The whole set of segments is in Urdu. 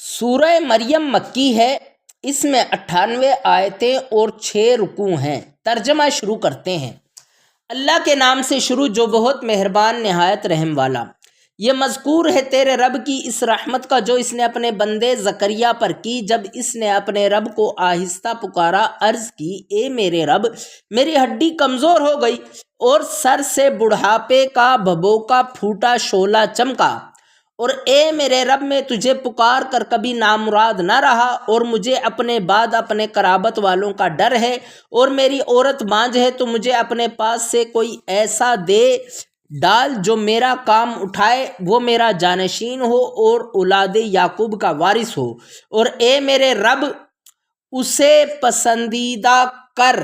سورہ مریم مکی ہے، اس میں 98 آیتیں اور 6 رکوع ہیں۔ ترجمہ شروع کرتے ہیں۔ اللہ کے نام سے شروع جو بہت مہربان نہایت رحم والا۔ یہ مذکور ہے تیرے رب کی اس رحمت کا جو اس نے اپنے بندے زکریا پر کی، جب اس نے اپنے رب کو آہستہ پکارا، عرض کی اے میرے رب، میری ہڈی کمزور ہو گئی اور سر سے بڑھاپے کا بھبوکا پھوٹا شعلہ چمکا، اور اے میرے رب میں تجھے پکار کر کبھی نامراد نہ رہا، اور مجھے اپنے بعد اپنے قرابت والوں کا ڈر ہے، اور میری عورت بانجھ ہے، تو مجھے اپنے پاس سے کوئی ایسا دے ڈال جو میرا کام اٹھائے، وہ میرا جانشین ہو اور اولاد یعقوب کا وارث ہو، اور اے میرے رب اسے پسندیدہ کر۔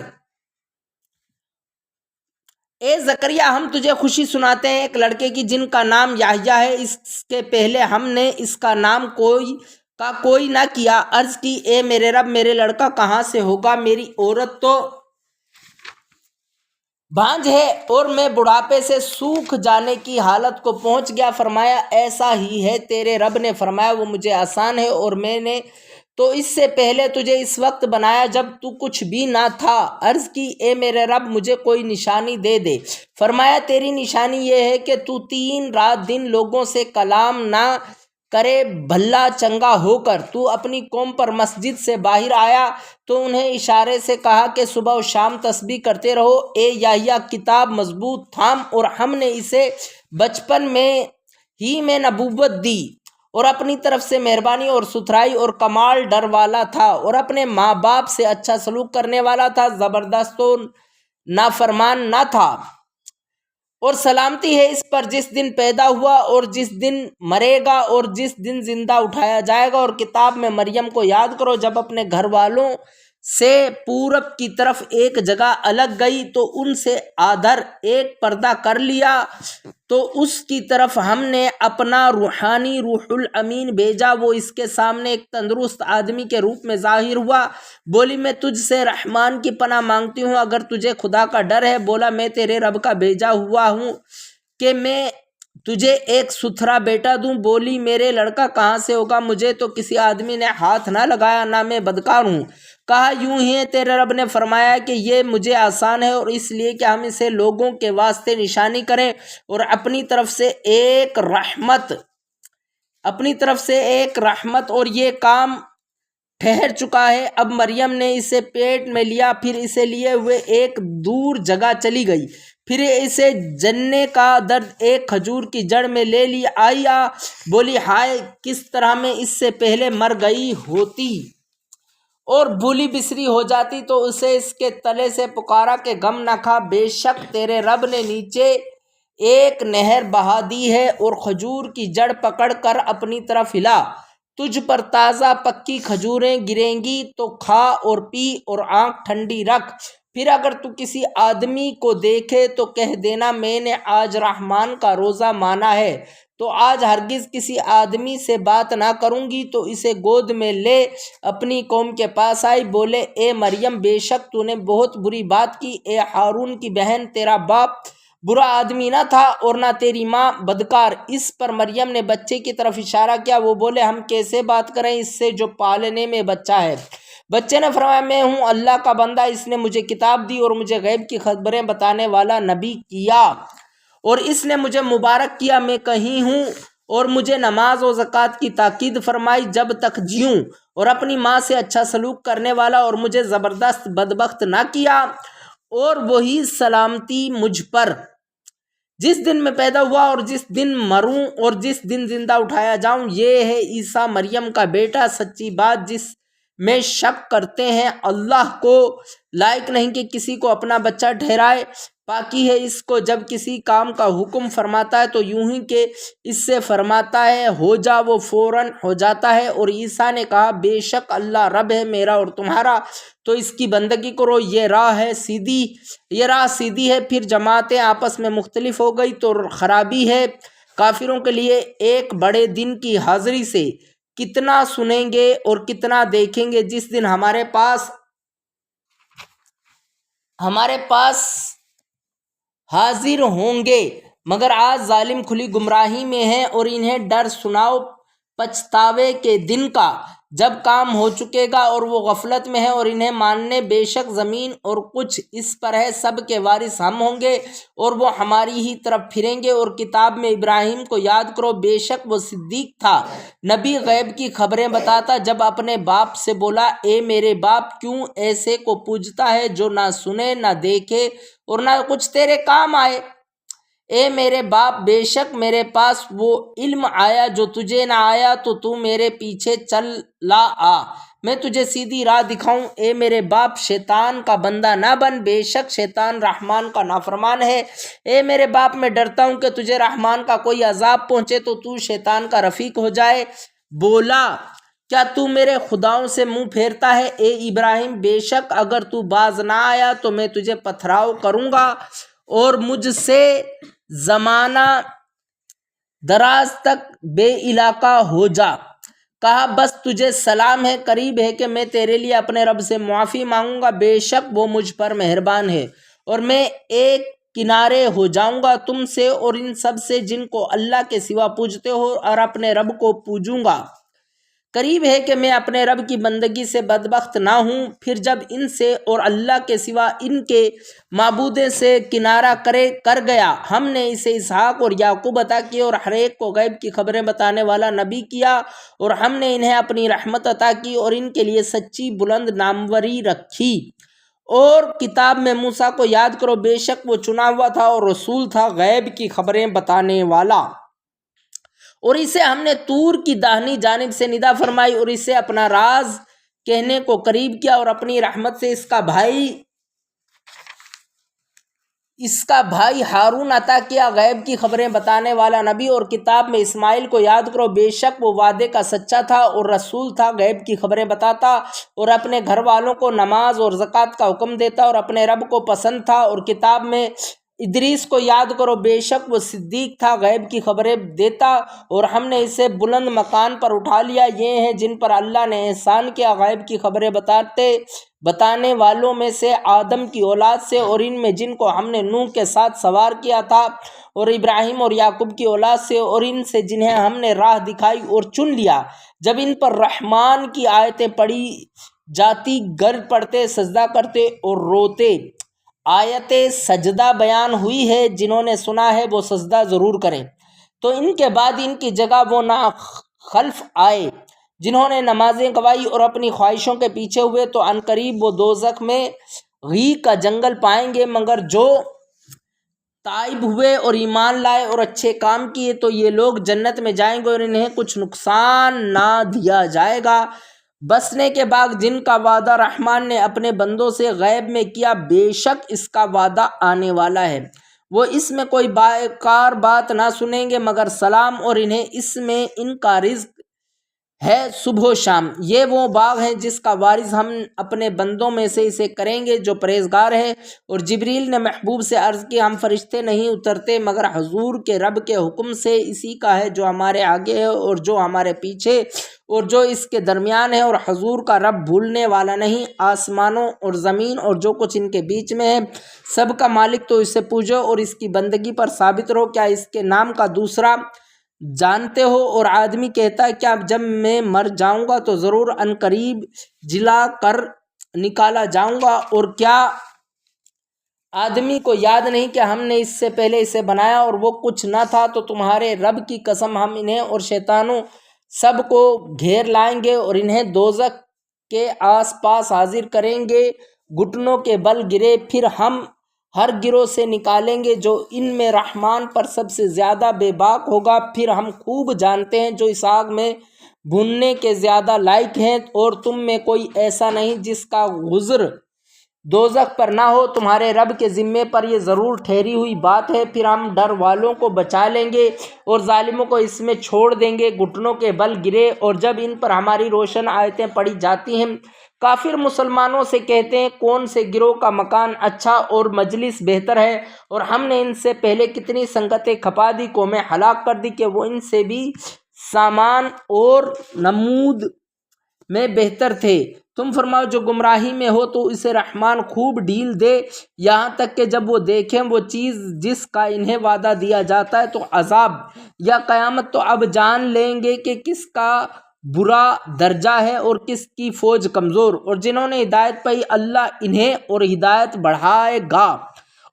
اے زکریا، ہم تجھے خوشی سناتے ہیں ایک لڑکے کی جن کا نام یحییٰ ہے، اس کے پہلے ہم نے اس کا نام کوئی نہ کیا۔ عرض کی اے میرے رب، میرے لڑکا کہاں سے ہوگا؟ میری عورت تو بانجھ ہے اور میں بڑھاپے سے سوکھ جانے کی حالت کو پہنچ گیا۔ فرمایا ایسا ہی ہے، تیرے رب نے فرمایا وہ مجھے آسان ہے، اور میں نے تو اس سے پہلے تجھے اس وقت بنایا جب تو کچھ بھی نہ تھا۔ عرض کی اے میرے رب، مجھے کوئی نشانی دے دے۔ فرمایا تیری نشانی یہ ہے کہ تو 3 رات دن لوگوں سے کلام نہ کرے، بھلا چنگا ہو کر تو اپنی قوم پر مسجد سے باہر آیا تو انہیں اشارے سے کہا کہ صبح و شام تسبیح کرتے رہو۔ اے یحییٰ، کتاب مضبوط تھام، اور ہم نے اسے بچپن میں ہی میں نبوت دی، اور اپنی طرف سے مہربانی اور ستھرائی اور کمال ڈر والا تھا، اور اپنے ماں باپ سے اچھا سلوک کرنے والا تھا، زبردست و نافرمان نہ تھا۔ اور سلامتی ہے اس پر جس دن پیدا ہوا اور جس دن مرے گا اور جس دن زندہ اٹھایا جائے گا۔ اور کتاب میں مریم کو یاد کرو جب اپنے گھر والوں سے پورب کی طرف ایک جگہ الگ گئی تو ان سے آدھر ایک پردہ کر لیا، تو اس کی طرف ہم نے اپنا روحانی روح الامین بھیجا، وہ اس کے سامنے ایک تندرست آدمی کے روپ میں ظاہر ہوا۔ بولی میں تجھ سے رحمان کی پناہ مانگتی ہوں اگر تجھے خدا کا ڈر ہے۔ بولا میں تیرے رب کا بھیجا ہوا ہوں کہ میں تجھے ایک ستھرا بیٹا دوں۔ بولی میرے لڑکا کہاں سے ہوگا؟ مجھے تو کسی آدمی نے ہاتھ نہ لگایا، نہ میں بدکار ہوں۔ کہا یوں ہی ہے، تیرے رب نے فرمایا کہ یہ مجھے آسان ہے، اور اس لیے کہ ہم اسے لوگوں کے واسطے نشانی کریں اور اپنی طرف سے ایک رحمت، اور یہ کام ٹھہر چکا ہے۔ اب مریم نے اسے پیٹ میں لیا، پھر اسے لیے ہوئے ایک دور جگہ چلی گئی، پھر اسے جننے کا درد ایک کھجور کی جڑ میں لے لی آئی۔ بولی ہائے، کس طرح میں اس سے پہلے مر گئی ہوتی اور بھولی بسری ہو جاتی تو اسے اس کے تلے سے پکارا کہ غم نہ کھا، بے شک تیرے رب نے نیچے ایک نہر بہا دی ہے، اور کھجور کی جڑ پکڑ کر اپنی طرف ہلا، تجھ پر تازہ پکی کھجوریں گریں گی تو کھا اور پی اور آنکھ ٹھنڈی رکھ۔ پھر اگر تو کسی آدمی کو دیکھے تو کہہ دینا میں نے آج رحمان کا روزہ مانا ہے، تو آج ہرگز کسی آدمی سے بات نہ کروں گی۔ تو اسے گود میں لے اپنی قوم کے پاس آئی۔ بولے اے مریم، بے شک تو نے بہت بری بات کی۔ اے ہارون کی بہن، تیرا باپ برا آدمی نہ تھا اور نہ تیری ماں بدکار۔ اس پر مریم نے بچے کی طرف اشارہ کیا۔ وہ بولے ہم کیسے بات کریں اس سے جو پالنے میں بچہ ہے؟ بچے نے فرمایا میں ہوں اللہ کا بندہ، اس نے مجھے کتاب دی اور مجھے غیب کی خبریں بتانے والا نبی کیا، اور اس نے مجھے مبارک کیا، میں کہیں ہوں، اور مجھے نماز و زکوٰۃ کی تاکید فرمائی جب تک جیوں، اور اپنی ماں سے اچھا سلوک کرنے والا، اور مجھے زبردست بدبخت نہ کیا، اور وہی سلامتی مجھ پر جس دن میں پیدا ہوا اور جس دن مروں اور جس دن زندہ اٹھایا جاؤں۔ یہ ہے عیسیٰ مریم کا بیٹا، سچی بات جس میں شک کرتے ہیں اللہ کو لائق نہیں کہ کسی کو اپنا بچہ ٹھہرائے۔ پاکی ہے اس کو جب کسی کام کا حکم فرماتا ہے تو یوں ہی کہ اس سے فرماتا ہے ہو جا، وہ فوراً ہو جاتا ہے۔ اور عیسیٰ نے کہا بے شک اللہ رب ہے میرا اور تمہارا، تو اس کی بندگی کرو، یہ راہ سیدھی ہے۔ پھر جماعتیں آپس میں مختلف ہو گئی تو خرابی ہے۔ کافروں کے لیے ایک بڑے دن کی حاضری سے کتنا سنیں گے اور کتنا دیکھیں گے، جس دن ہمارے پاس حاضر ہوں گے، مگر آج ظالم کھلی گمراہی میں ہیں۔ اور انہیں ڈر سناؤ پچھتاوے کے دن کا، جب کام ہو چکے گا اور وہ غفلت میں ہے اور انہیں ماننے، بے شک زمین اور کچھ اس پر ہے، سب کے وارث ہم ہوں گے اور وہ ہماری ہی طرف پھریں گے۔ اور کتاب میں ابراہیم کو یاد کرو، بے شک وہ صدیق تھا، نبی، غیب کی خبریں بتاتا، جب اپنے باپ سے بولا اے میرے باپ، کیوں ایسے کو پوجتا ہے جو نہ سنے نہ دیکھے اور نہ کچھ تیرے کام آئے؟ اے میرے باپ، بے شک میرے پاس وہ علم آیا جو تجھے نہ آیا، تو میرے پیچھے چلا آ، میں تجھے سیدھی راہ دکھاؤں۔ اے میرے باپ، شیطان کا بندہ نہ بن، بے شک شیطان رحمان کا نافرمان ہے۔ اے میرے باپ، میں ڈرتا ہوں کہ تجھے رحمان کا کوئی عذاب پہنچے تو شیطان کا رفیق ہو جائے۔ بولا کیا تو میرے خداؤں سے منہ پھیرتا ہے؟ اے ابراہیم، بے شک اگر تو باز نہ آیا تو میں تجھے پتھراؤ کروں گا اور مجھ سے زمانہ دراز تک بے علاقہ ہو جا۔ کہا بس تجھے سلام ہے، قریب ہے کہ میں تیرے لیے اپنے رب سے معافی مانگوں گا، بے شک وہ مجھ پر مہربان ہے، اور میں ایک کنارے ہو جاؤں گا تم سے اور ان سب سے جن کو اللہ کے سوا پوجتے ہو، اور اپنے رب کو پوجوں گا۔ قریب ہے کہ میں اپنے رب کی بندگی سے بدبخت نہ ہوں۔ پھر جب ان سے اور اللہ کے سوا ان کے معبودیں سے کنارہ کر گیا، ہم نے اسے اسحاق اور یعقوب عطا کیے اور ہر ایک کو غیب کی خبریں بتانے والا نبی کیا، اور ہم نے انہیں اپنی رحمت عطا کی اور ان کے لیے سچی بلند ناموری رکھی۔ اور کتاب میں موسیٰ کو یاد کرو، بے شک وہ چنا ہوا تھا اور رسول تھا، غیب کی خبریں بتانے والا، اور اسے ہم نے طور کی داہنی جانب سے ندا فرمائی اور اسے اپنا راز کہنے کو قریب کیا، اور اپنی رحمت سے اس کا بھائی ہارون عطا کیا، غیب کی خبریں بتانے والا نبی۔ اور کتاب میں اسماعیل کو یاد کرو، بے شک وہ وعدے کا سچا تھا اور رسول تھا، غیب کی خبریں بتاتا اور اپنے گھر والوں کو نماز اور زکوٰۃ کا حکم دیتا اور اپنے رب کو پسند تھا۔ اور کتاب میں ادریس کو یاد کرو، بے شک وہ صدیق تھا، غیب کی خبریں دیتا اور ہم نے اسے بلند مقام پر اٹھا لیا۔ یہ ہیں جن پر اللہ نے احسان کیا، غیب کی خبریں بتانے والوں میں سے آدم کی اولاد سے، اور ان میں جن کو ہم نے نوح کے ساتھ سوار کیا تھا، اور ابراہیم اور یعقوب کی اولاد سے، اور ان سے جنہیں ہم نے راہ دکھائی اور چن لیا۔ جب ان پر رحمان کی آیتیں پڑھی جاتی، گر پڑتے، سجدہ کرتے اور روتے۔ آیت سجدہ بیان ہوئی ہے، جنہوں نے سنا ہے وہ سجدہ ضرور کریں۔ تو ان کے بعد ان کی جگہ وہ ناخلف آئے جنہوں نے نمازیں گوائی اور اپنی خواہشوں کے پیچھے ہوئے، تو عنقریب وہ دوزخ میں غی کا جنگل پائیں گے، مگر جو تائب ہوئے اور ایمان لائے اور اچھے کام کیے تو یہ لوگ جنت میں جائیں گے اور انہیں کچھ نقصان نہ دیا جائے گا۔ بسنے کے باغ جن کا وعدہ رحمان نے اپنے بندوں سے غیب میں کیا، بے شک اس کا وعدہ آنے والا ہے، وہ اس میں کوئی بیکار بات نہ سنیں گے مگر سلام، اور انہیں اس میں ان کا رزق ہے صبح و شام۔ یہ وہ باغ ہیں جس کا وارث ہم اپنے بندوں میں سے اسے کریں گے جو پرہیزگار ہے۔ اور جبریل نے محبوب سے عرض کی، ہم فرشتے نہیں اترتے مگر حضور کے رب کے حکم سے، اسی کا ہے جو ہمارے آگے ہے اور جو ہمارے پیچھے اور جو اس کے درمیان ہے، اور حضور کا رب بھولنے والا نہیں۔ آسمانوں اور زمین اور جو کچھ ان کے بیچ میں ہے سب کا مالک، تو اس سے پوجو اور اس کی بندگی پر ثابت رہو، کیا اس کے نام کا دوسرا جانتے ہو؟ اور آدمی کہتا ہے کیا جب میں مر جاؤں گا تو ضرور عنقریب جلا کر نکالا جاؤں گا؟ اور کیا آدمی کو یاد نہیں کہ ہم نے اس سے پہلے اسے بنایا اور وہ کچھ نہ تھا؟ تو تمہارے رب کی قسم، ہم انہیں اور شیطانوں سب کو گھیر لائیں گے اور انہیں دوزخ کے آس پاس حاضر کریں گے، گھٹنوں کے بل گرے، پھر ہم ہر گروہ سے نکالیں گے جو ان میں رحمان پر سب سے زیادہ بے باک ہوگا۔ پھر ہم خوب جانتے ہیں جو اس آگ میں بھوننے کے زیادہ لائق ہیں، اور تم میں کوئی ایسا نہیں جس کا گزر دوزخ پر نہ ہو۔ تمہارے رب کے ذمے پر یہ ضرور ٹھہری ہوئی بات ہے، پھر ہم ڈر والوں کو بچا لیں گے اور ظالموں کو اس میں چھوڑ دیں گے۔ گھٹنوں کے بل گرے، اور جب ان پر ہماری روشن آیتیں پڑھی جاتی ہیں، کافر مسلمانوں سے کہتے ہیں کون سے گروہ کا مکان اچھا اور مجلس بہتر ہے، اور ہم نے ان سے پہلے کتنی سنگتیں کھپا دی، قومیں ہلاک کر دی کہ وہ ان سے بھی سامان اور نمود میں بہتر تھے۔ تم فرماؤ جو گمراہی میں ہو تو اسے رحمان خوب ڈھیل دے، یہاں تک کہ جب وہ دیکھیں وہ چیز جس کا انہیں وعدہ دیا جاتا ہے تو عذاب یا قیامت، تو اب جان لیں گے کہ کس کا برا درجہ ہے اور کس کی فوج کمزور۔ اور جنہوں نے ہدایت پائی اللہ انہیں اور ہدایت بڑھائے گا،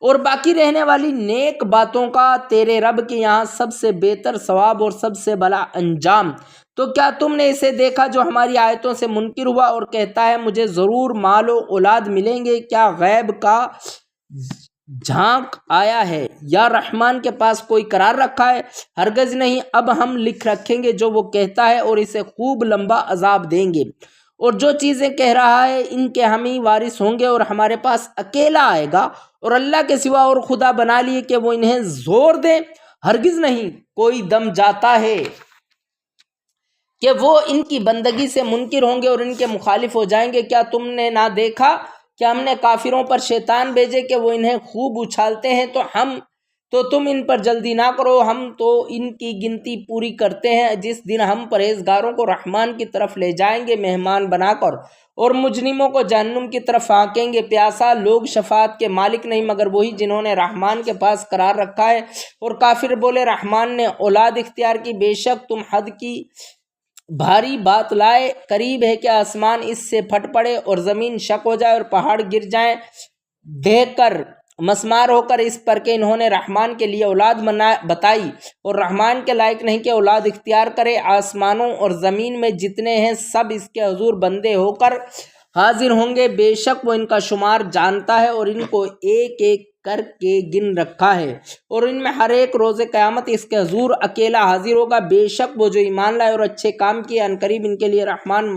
اور باقی رہنے والی نیک باتوں کا تیرے رب کے یہاں سب سے بہتر ثواب اور سب سے بڑا انجام۔ تو کیا تم نے اسے دیکھا جو ہماری آیتوں سے منکر ہوا اور کہتا ہے مجھے ضرور مال و اولاد ملیں گے؟ کیا غیب کا جھانک آیا ہے یا رحمان کے پاس کوئی قرار رکھا ہے؟ ہرگز نہیں، اب ہم لکھ رکھیں گے جو وہ کہتا ہے اور اسے خوب لمبا عذاب دیں گے، اور جو چیزیں کہہ رہا ہے ان کے ہم ہی وارث ہوں گے، اور ہمارے پاس اکیلا آئے گا، اور اللہ کے سوا اور خدا بنا لیے کہ وہ انہیں زور دیں۔ ہرگز نہیں، کوئی دم جاتا ہے کہ وہ ان کی بندگی سے منکر ہوں گے اور ان کے مخالف ہو جائیں گے۔ کیا تم نے نہ دیکھا کہ ہم نے کافروں پر شیطان بھیجے کہ وہ انہیں خوب اچھالتے ہیں؟ تو تم ان پر جلدی نہ کرو، ہم تو ان کی گنتی پوری کرتے ہیں۔ جس دن ہم پرہیزگاروں کو رحمان کی طرف لے جائیں گے مہمان بنا کر، اور مجرموں کو جہنم کی طرف ہانکیں گے پیاسا۔ لوگ شفاعت کے مالک نہیں مگر وہی جنہوں نے رحمان کے پاس قرار رکھا ہے۔ اور کافر بولے رحمان نے اولاد اختیار کی، بے شک تم حد کی بھاری بات لائے، قریب ہے کہ آسمان اس سے پھٹ پڑے اور زمین شک ہو جائے اور پہاڑ گر جائیں دیکھ کر مسمار ہو کر اس پر کہ انہوں نے رحمان کے لیے اولاد بتائی، اور رحمان کے لائق نہیں کہ اولاد اختیار کرے۔ آسمانوں اور زمین میں جتنے ہیں سب اس کے حضور بندے ہو کر حاضر ہوں گے، بے شک وہ ان کا شمار جانتا ہے اور ان کو ایک ایک کر کے گن رکھا ہے، اور ان میں ہر ایک روز قیامت اس کے حضور اکیلا حاضر ہوگا۔ بے شک وہ جو ایمان لائے اور اچھے کام کیے عنقریب ان کے لیے رحمان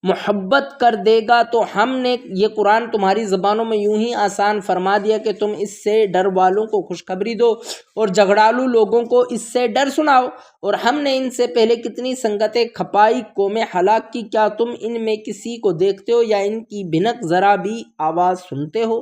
محبت کر دے گا۔ تو ہم نے یہ قرآن تمہاری زبانوں میں یوں ہی آسان فرما دیا کہ تم اس سے ڈر والوں کو خوشخبری دو اور جھگڑالو لوگوں کو اس سے ڈر سناؤ۔ اور ہم نے ان سے پہلے کتنی سنگتیں کھپائی، قومیں ہلاک کی، کیا تم ان میں کسی کو دیکھتے ہو یا ان کی بھنک ذرا بھی آواز سنتے ہو؟